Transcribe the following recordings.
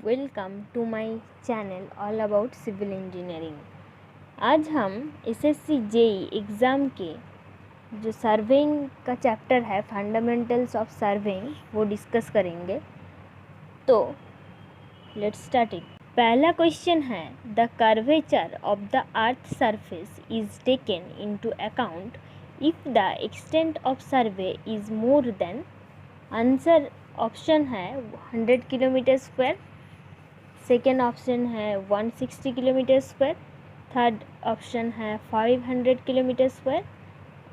Welcome to my channel all about civil engineering. आज हम SSC JE exam के जो सर्वेइंग का चैप्टर है फंडामेंटल्स ऑफ सर्वेइंग वो डिस्कस करेंगे। तो लेट्स स्टार्ट इट। पहला क्वेश्चन है the curvature of the earth surface is taken into account if the extent of survey is more than. Answer option है 100 किलोमीटर स्क्वायर, सेकेंड ऑप्शन है 160 kilometre square, third option है 500 kilometre square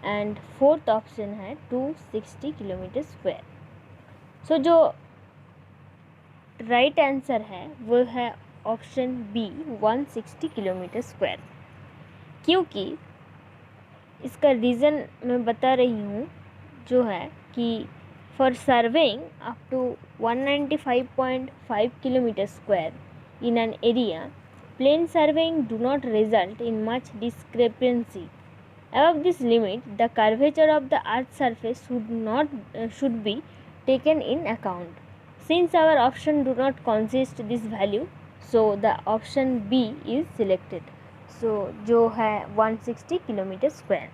and fourth option है 260 kilometre square. सो जो right answer है वो है option B 160 kilometre square, क्योंकि इसका रीज़न मैं बता रही हूँ जो है कि for surveying up to 195.5 km square in an area, plain surveying do not result in much discrepancy. Above this limit, the curvature of the earth's surface should be taken in account. Since our option do not consist this value, so the option B is selected. So जो है 160 km square.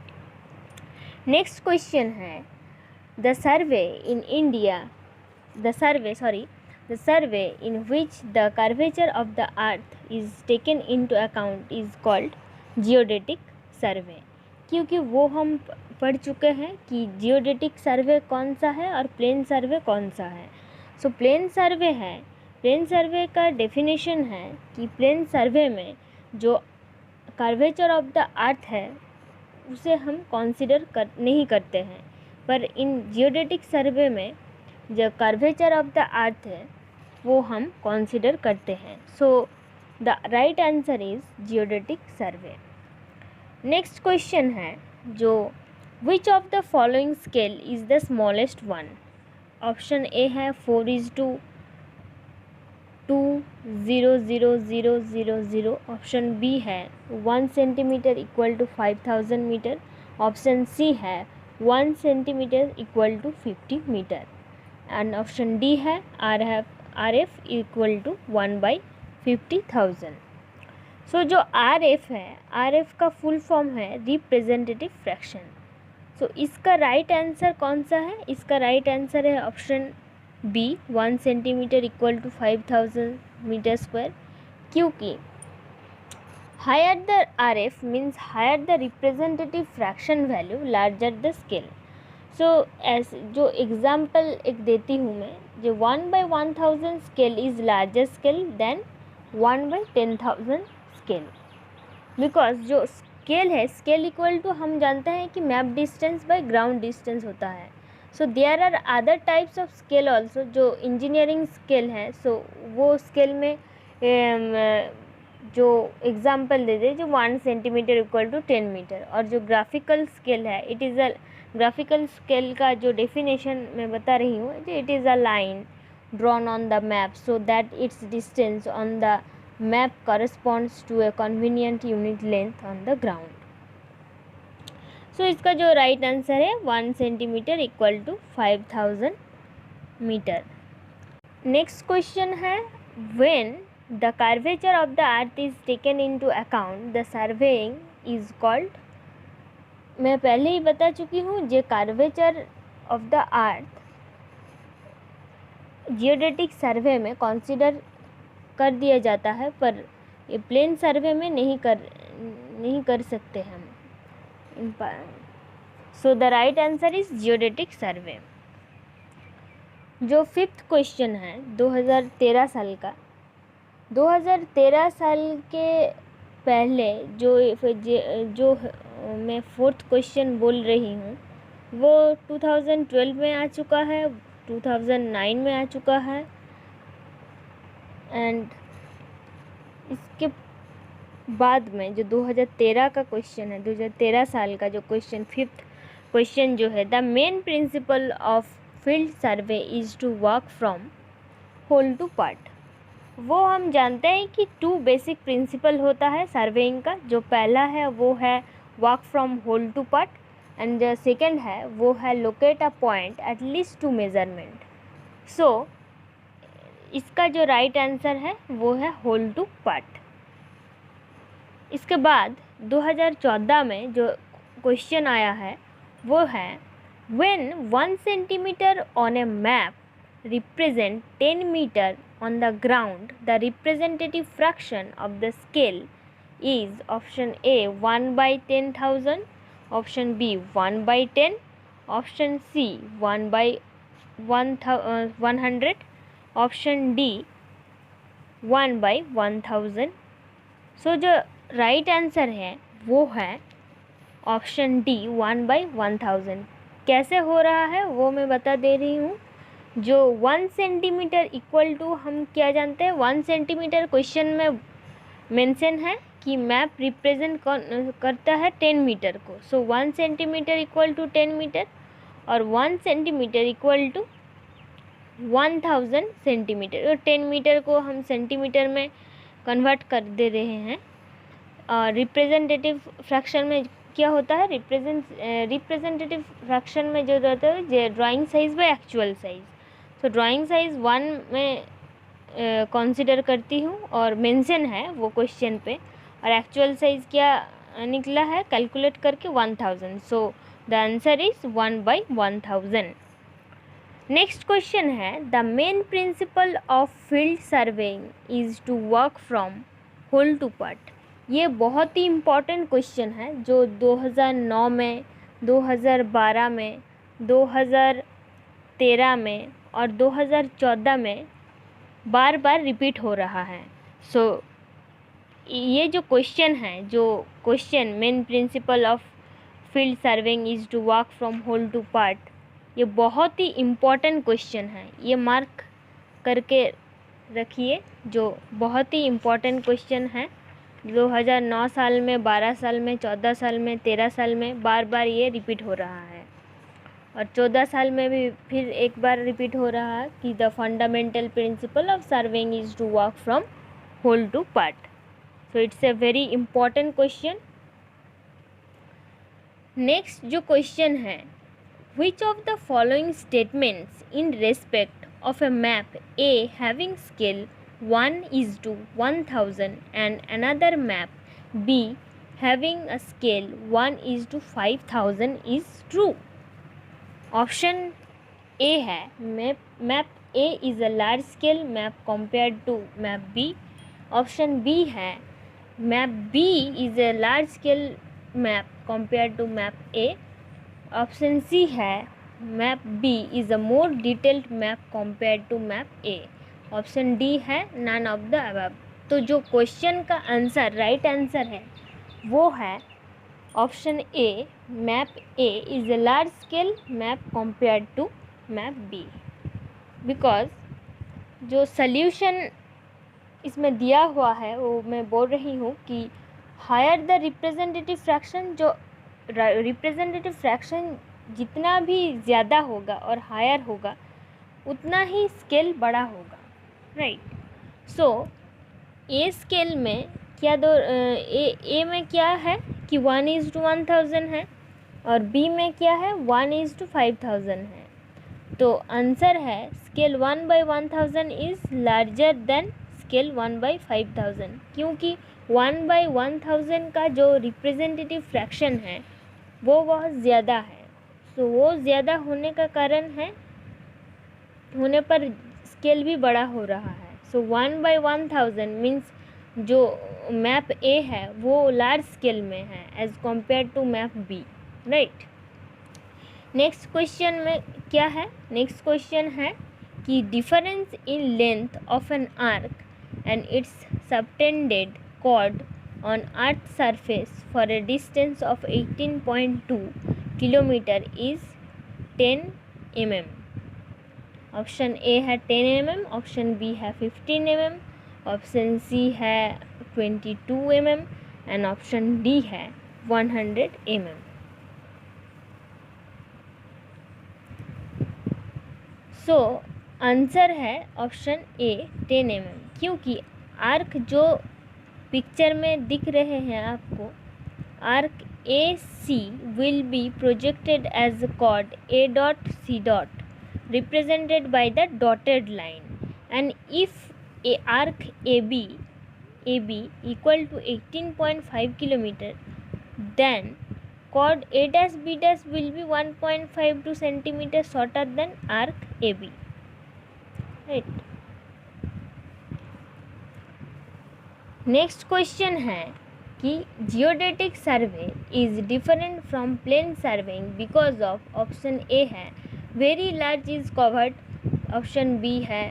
Next question है the survey in which the curvature of the earth is taken into account is called geodetic survey, क्योंकि वो हम पढ़ चुके हैं कि जियोडेटिक सर्वे कौन सा है और प्लेन सर्वे कौन सा है। सो प्लेन सर्वे का डेफिनेशन है कि प्लेन सर्वे में जो कर्वेचर ऑफ द अर्थ है उसे हम कंसीडर नहीं करते हैं, पर इन जियोडेटिक सर्वे में जो कर्वेचर ऑफ द अर्थ है वो हम कंसीडर करते हैं। So the right answer is geodetic survey. Next question है जो which of the following scale is the smallest one. Option A है 4:2:0:0:0:0। ऑप्शन बी है 1 centimetre equal to 5000 metre. Option C है 1 centimetre equal to 50 metre and option D है RF equal to 1/50,000। So जो RF है, RF का full form है representative fraction. So इसका right answer कौन सा है? इसका राइट आंसर है option B 1 centimetre equal to 5000 metre square, क्योंकि higher the RF means higher the representative fraction value, larger the scale. So as जो एग्जाम्पल एक देती हूँ मैं, जो 1/1000 scale is larger scale than 1/10,000 scale, because जो scale है, स्केल इक्वल टू हम जानते हैं कि map distance by ground distance होता है। So there are other types of scale also जो इंजीनियरिंग स्केल है। सो वो स्केल में जो एग्जाम्पल दे दे जो 1 सेंटीमीटर इक्वल टू 10 मीटर, और जो ग्राफिकल स्केल है it is a graphical scale का जो डेफिनेशन मैं बता रही हूँ, it is a line drawn on the map so that its distance on the map corresponds to a convenient unit length on the ground. So इसका जो right answer है 1 centimetre equal to 5000 metre. Next question है when the curvature of the earth is taken into account, the surveying is called। मैं पहले ही बता चुकी हूँ जो curvature of the earth geodetic survey में कंसीडर कर दिया जाता है, पर ये प्लेन सर्वे में नहीं कर सकते हम। So the right answer is geodetic survey. जो फिफ्थ क्वेश्चन है 2013 साल का, 2013 साल के पहले जो मैं फोर्थ क्वेश्चन बोल रही हूँ वो 2012 में आ चुका है, 2009 में आ चुका है एंड इसके बाद में जो 2013 का क्वेश्चन है, 2013 साल का जो क्वेश्चन फिफ्थ क्वेश्चन जो है the main principle of field survey is to work from whole to part. वो हम जानते हैं कि 2 बेसिक प्रिंसिपल होता है सर्वेइंग का। जो पहला है वो है work from whole to part and जो सेकेंड है वो है locate a point at least to measurement. So इसका जो राइट आंसर है वो है होल टू पार्ट। इसके बाद 2014 में जो क्वेश्चन आया है वो है when 1 centimetre on A map represent 10 meter on the ground, the representative fraction of the scale is option A 1 by 10,000, option B 1 by 10, option C 1 by 100, option D 1 by 1000। सो जो right answer है वो है option D 1 by 1000। कैसे हो रहा है वो मैं बता दे रही हूँ। जो 1 सेंटीमीटर इक्वल टू, हम क्या जानते हैं, 1 सेंटीमीटर क्वेश्चन में मेंशन है कि मैप रिप्रेजेंट करता है 10 मीटर को। सो 1 सेंटीमीटर इक्वल टू 10 मीटर और 1 सेंटीमीटर इक्वल टू 1000 सेंटीमीटर। और 10 मीटर को हम सेंटीमीटर में कन्वर्ट कर दे रहे हैं। रिप्रेजेंटेटिव फ्रैक्शन में क्या होता है, रिप्रेजेंटेटिव फ्रैक्शन में जो रहता है drawing size by actual size. तो ड्राइंग साइज 1 में कंसीडर करती हूँ और मेंशन है वो क्वेश्चन पे, और एक्चुअल साइज क्या निकला है कैलकुलेट करके 1000। So the answer is 1 by 1000। Next question है the main principle of field surveying is to work from whole to part. ये बहुत ही इम्पॉर्टेंट क्वेश्चन है जो 2009 में, 2012 में, 2013 में और 2014 में बार बार रिपीट हो रहा है। सो ये जो क्वेश्चन है, जो question main principle of field surveying is to work from whole to part, ये बहुत ही इम्पॉर्टेंट क्वेश्चन है। ये मार्क करके रखिए, जो बहुत ही इम्पॉर्टेंट क्वेश्चन है। 2009 साल में, 12 साल में, 14 साल में, 13 साल में बार बार ये रिपीट हो रहा है और 14 साल में भी फिर एक बार रिपीट हो रहा है कि the fundamental principle of surveying is to work from whole to part. So it's a very important question. Next जो क्वेश्चन है, which of the following statements in respect of a map A having scale 1:1000 and another map B having a scale 1:5000 is true? Option A है map A is a large scale map compared to map B. Option B है map B is a large scale map compared to map A. Option C है map B is a more detailed map compared to map A. Option D है none of the above. तो जो question का answer, right answer है वो है option A, map A is a large scale map compared to map B. Because जो solution इसमें दिया हुआ है वो मैं बोल रही हूँ कि हायर द रिप्रेजेंटेटिव फ्रैक्शन, जो रिप्रेजेंटेटिव फ्रैक्शन जितना भी ज़्यादा होगा और हायर होगा उतना ही स्केल बड़ा होगा, राइट। सो ए स्केल में क्या ए में क्या है कि 1:1000 है और बी में क्या है 1:5000 है। तो आंसर है scale 1 by 1000 is larger than scale 1 by 5000, क्योंकि 1 by 1000 का जो रिप्रेजेंटेटिव फ्रैक्शन है वो बहुत ज़्यादा है। तो वो ज़्यादा होने का कारण है, होने पर स्केल भी बड़ा हो रहा है। सो 1 by 1000 मीन्स जो मैप ए है वो लार्ज स्केल में है as compare to map B, right. Next question में क्या है, नेक्स्ट क्वेश्चन है कि difference in length of an arc and its subtended chord on earth surface for a distance of 18.2 kilometer is 10 mm. Option A है 10 mm, option B है 15 mm, option C है 22 mm and option D है 100 mm। So answer है option A 10 mm, क्योंकि arc जो picture में दिख रहे हैं आपको, arc A C will be projected as chord A dot C dot represented by the dotted line and if a arc AB equal to 18.5 kilometer, then chord A dash B dash will be 1.52 centimeter shorter than arc AB, right? Next question है कि geodetic survey is different from plane surveying because of, option A है very large is covered, option B है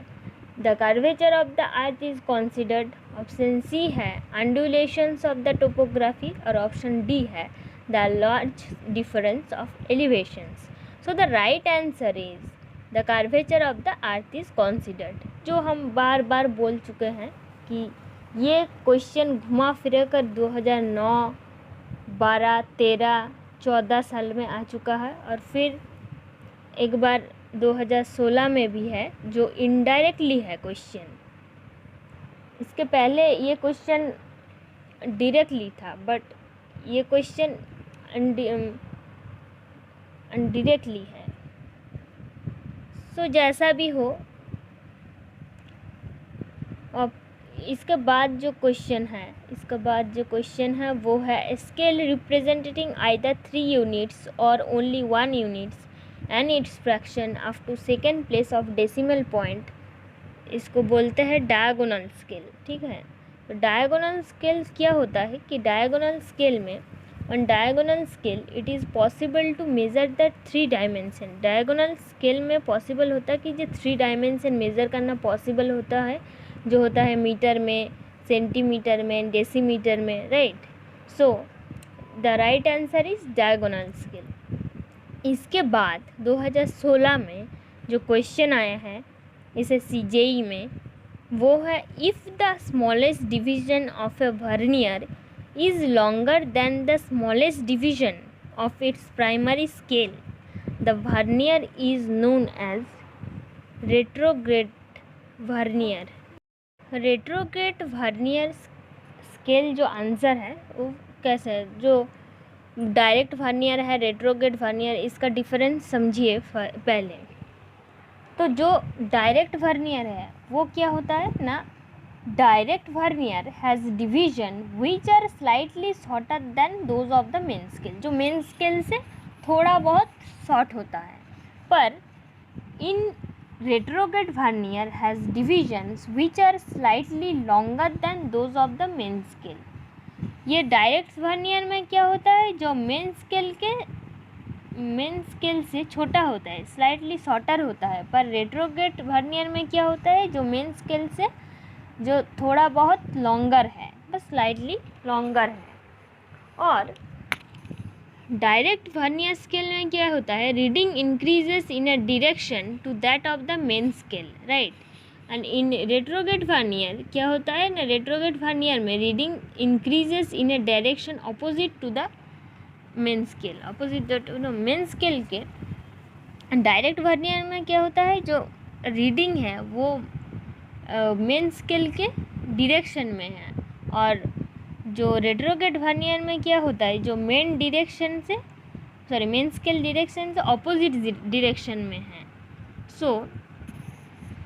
the curvature of the earth is considered, option C है undulations of the topography, और option D है the large difference of elevations. So the right answer is the curvature of the earth is considered, जो हम बार बार बोल चुके हैं कि ये क्वेश्चन घुमा फिरा कर 2009, 12, 13, 14 साल में आ चुका है, और फिर एक बार 2016 में भी है, जो इनडायरेक्टली है क्वेश्चन। इसके पहले ये क्वेश्चन डायरेक्टली था, बट ये क्वेश्चन इनडायरेक्टली है। सो जैसा भी हो, अब इसके बाद जो क्वेश्चन है वो है स्केल रिप्रेजेंटिंग आइदर 3 यूनिट्स और only 1 units and its fraction up to second place of decimal point. इसको बोलते हैं डायगोनल स्केल, ठीक है। तो डायगोनल स्केल क्या होता है कि डायगोनल स्केल में, on diagonal scale it is possible to measure the 3 dimension. Diagonal scale में पॉसिबल होता है कि जो 3 डायमेंशन मेज़र करना पॉसिबल होता है, जो होता है मीटर में, सेंटीमीटर में, डेसीमीटर में, right. So the right answer is diagonal scale. इसके बाद 2016 में जो क्वेश्चन आया है इसे सीजेई में, वो है if the smallest division of a vernier is longer than the smallest division of its primary scale, the vernier is known as retrograde vernier. Retrograde vernier scale जो आंसर है वो कैसे है, जो डायरेक्ट वर्नियर है, रेट्रोग्रेड वर्नियर, इसका difference समझिए पहले। तो जो डायरेक्ट वर्नियर है वो क्या होता है ना, direct vernier has division which are slightly shorter than those of the main scale, जो मेन स्केल से थोड़ा बहुत शॉर्ट होता है। पर in retrograde vernier has divisions which are slightly longer than those of the main scale। ये direct vernier में क्या होता है, जो मेन स्केल से छोटा होता है, स्लाइटली शॉर्टर होता है। पर रेट्रोग्रेड वर्नियर में क्या होता है, जो मेन स्केल से जो थोड़ा बहुत लॉन्गर है, बस स्लाइटली लॉन्गर है। और डायरेक्ट वर्नियर स्केल में क्या होता है, reading increases in a direction to that of the main scale, right. And in retrograde vernier क्या होता है ना, रेट्रोग्रेड वर्नियर में reading increases in a direction opposite to the main scale, opposite to the main scale के। Direct vernier में क्या होता है, जो रीडिंग है वो मेन स्केल के डायरेक्शन में है, और जो रेट्रोग्रेड वर्नियर में क्या होता है, जो मेन स्केल डायरेक्शन से अपोजिट डायरेक्शन में है। सो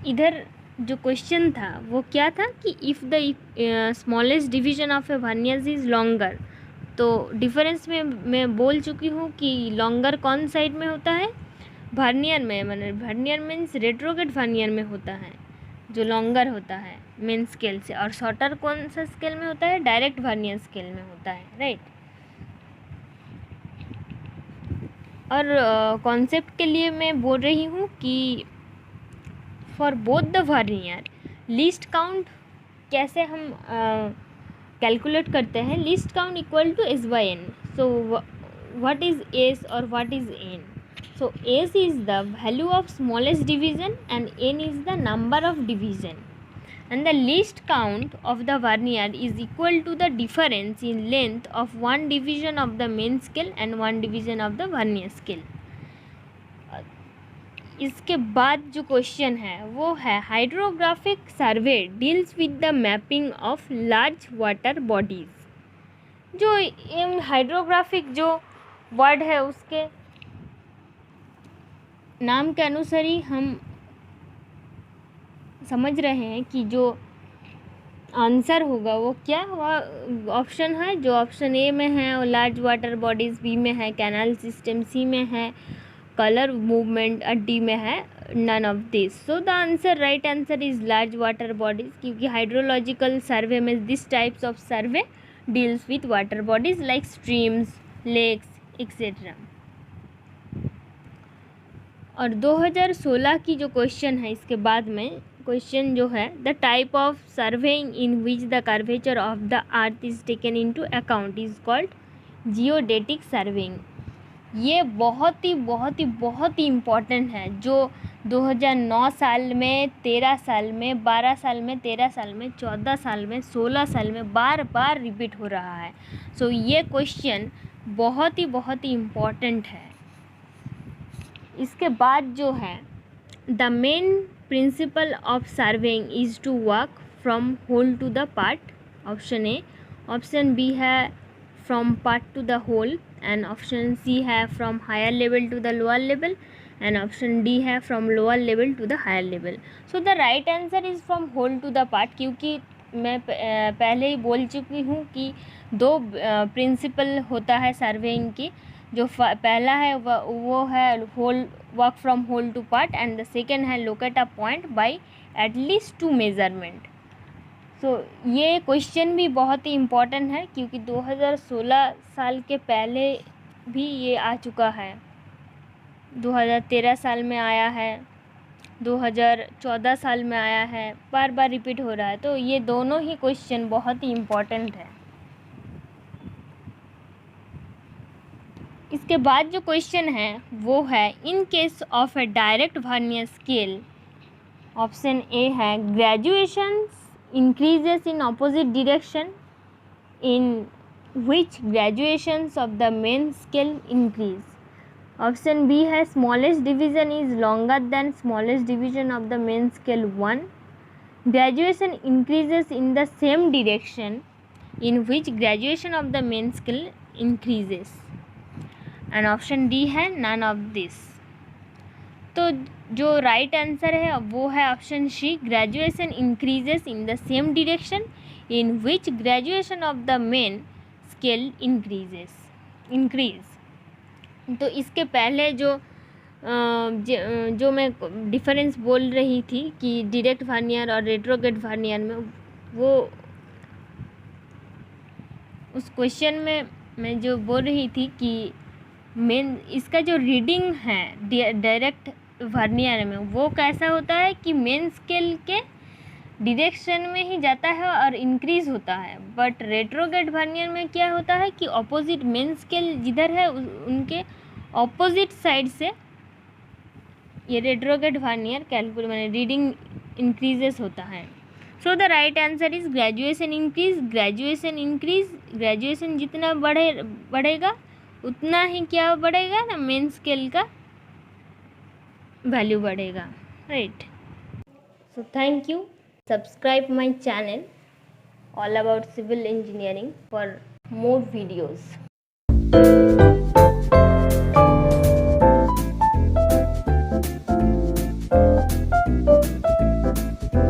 इधर जो क्वेश्चन था वो क्या था कि if the smallest division of a vernier is longer, तो डिफरेंस में मैं बोल चुकी हूँ कि लॉन्गर कौन साइड में होता है, वर्नियर में, मतलब वर्नियर मीन्स रेट्रोग्रेड वर्नियर में होता है, जो लॉन्गर होता है मेन स्केल से, और शॉर्टर कौन सा स्केल में होता है, डायरेक्ट वर्नियर स्केल में होता है, राइट। और कॉन्सेप्ट के लिए मैं बोल रही हूँ कि for both the vernier least count कैसे हम कैलकुलेट करते हैं, least count equal to S by N. So what is S और what is N? So S is the value of smallest division and N is the number of division, and the least count of the vernier is equal to the difference in length of one division of the main scale and one division of the vernier scale। इसके बाद जो question है वो है hydrographic survey deals with the mapping of large water bodies. जो hydrographic जो word है उसके नाम के अनुसार ही हम समझ रहे हैं कि जो आंसर होगा वो क्या हुआ। ऑप्शन है जो ऑप्शन ए में है और लार्ज वाटर बॉडीज़, बी में है कैनाल सिस्टम, सी में है कलर मूवमेंट, और डी में है none of this. So the answer right answer is large water bodies, क्योंकि हाइड्रोलॉजिकल सर्वे में this types of survey deals with water bodies like streams, lakes etcetera. और 2016 की जो क्वेश्चन है इसके बाद में क्वेश्चन जो है, the type of surveying in which the curvature of the earth is taken into account is called geodetic surveying. ये बहुत ही इम्पॉर्टेंट है, जो 2009 साल में, 13 साल में, 12 साल में, 13 साल में, 14 साल में, 16 साल में बार बार रिपीट हो रहा है। सो ये क्वेश्चन बहुत ही इम्पॉर्टेंट है। इसके बाद जो है, the main principle of surveying is to work from whole to the part. Option A. Option B है from part to the whole, and option C है from higher level to the lower level, and option D है from lower level to the higher level. So the right answer is from whole to the part, क्योंकि मैं पहले ही बोल चुकी हूँ कि दो प्रिंसिपल होता है सर्वेइंग की। जो पहला है वो है whole, work from whole to part, and the second है locate a point by at least 2 measurement. सो ये क्वेश्चन भी बहुत ही इम्पॉर्टेंट है, क्योंकि 2016 साल के पहले भी ये आ चुका है, 2013 साल में आया है, 2014 साल में आया है, बार बार रिपीट हो रहा है। तो ये दोनों ही क्वेश्चन बहुत ही इम्पॉर्टेंट है। इसके बाद जो क्वेश्चन है वो है, in case of a direct vernier scale, option A है graduations increases in opposite direction, in which graduations of the main scale increase. Option B है smallest division is longer than smallest division of the main scale 1, graduation increases in the same direction, in which graduation of the main scale increases, and option D है none of this. तो जो right answer है वो है option C, graduation increases in the same direction in which graduation of the main scale increase. तो इसके पहले जो मैं डिफरेंस बोल रही थी कि डायरेक्ट वर्नियर और रेट्रोग्रेड वर्नियर में, वो उस क्वेश्चन में मैं जो बोल रही थी कि मेन इसका जो रीडिंग है डायरेक्ट वर्नियर में वो कैसा होता है कि मेन स्केल के डायरेक्शन में ही जाता है और इंक्रीज़ होता है। बट रेट्रोग्रेड वर्नियर में क्या होता है कि ऑपोजिट मेन स्केल जिधर है उनके ऑपोजिट साइड से ये रेट्रोग्रेड वर्नियर कैलकुलेट मैंने रीडिंग इंक्रीजेस होता है। So the right answer is graduation increase. Graduation जितना बढ़ेगा उतना ही क्या बढ़ेगा ना, मेन स्केल का वैल्यू बढ़ेगा, right. So thank you, subscribe my channel all about civil engineering for more videos.